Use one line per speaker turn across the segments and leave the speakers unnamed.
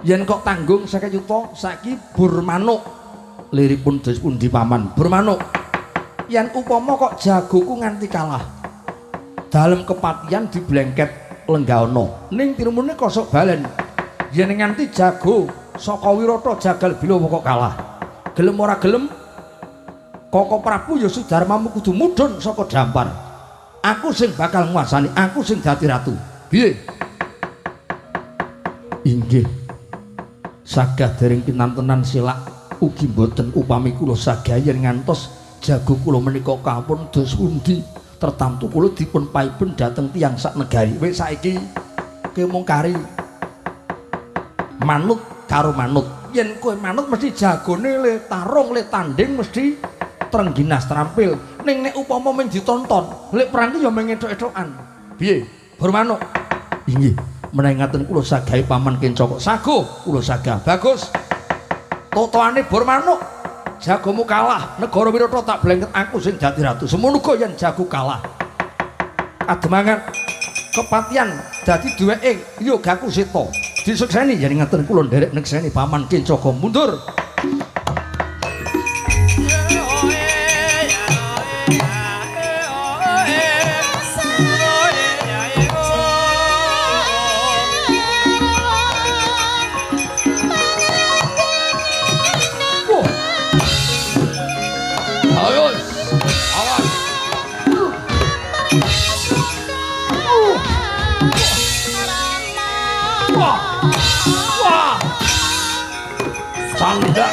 yen kok tanggung 50 yuta saiki bur manuk liripun dos pundi paman bur manuk yen upama kok jagoku nganti kalah dalem kepatian diblengket Lenggawana ning tirumune kosok balen yen nganti jago saka Wirata jagal Bilawa kok kalah gelem ora gelem Koko Prabu ya Sudarmamu kudu mudhun saka dampar aku sing bakal nguasani aku sing dadi ratu piye inggih sagah dereng pinantenan silak ugi mboten upami kula sagayen ngantos jago kula menika kampun dos pundi tertamtu kula dipun paiben dhateng tiyang sak negari wis saiki mung kari manut karo manut yen kowe manut mesti jagone le tarung le tanding mesti trengginas terampil ning nek upama mung ditonton lek perang ki ya mung ethok-ethokan piye bur manuk inggih menawi ngaten kula sagahe paman Kenca kok sago kula sagah bagus totoane bur manuk jagomu kalah negara Wirata tak blengket aku sing dadi ratu semono uga yen jago kalah ademangan kepatian dadi duweke Yogaku Seta disukseni yen ngaten kula nderek nekseni paman Kenca mundur Sanda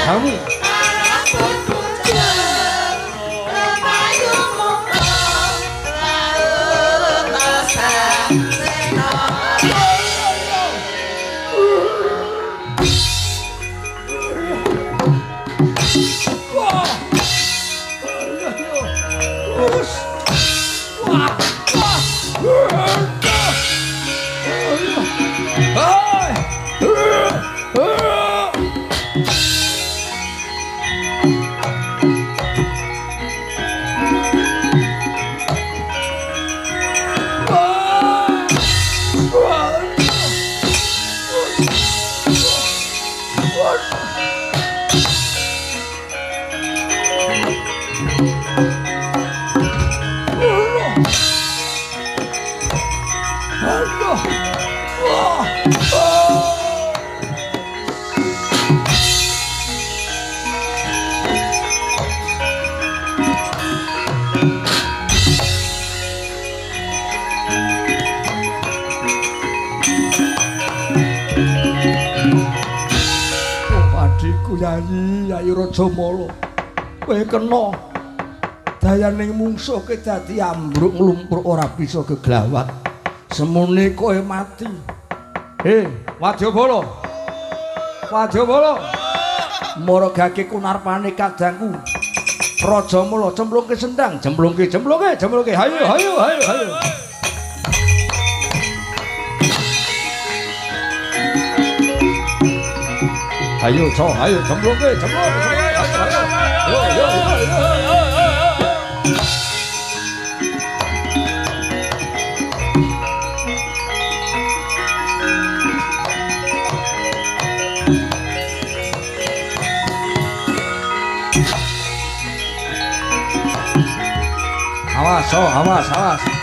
kamu Yayi Rajamala kowe kena dayaning mungsuh ke dadi ambruk nglumpur ora bisa geglawat semune kowe mati Wadyabala maragake kunarpane kadangku Rajamala cemplungke sendang jemplungke hayo ayo co ayo jemplungke yo awas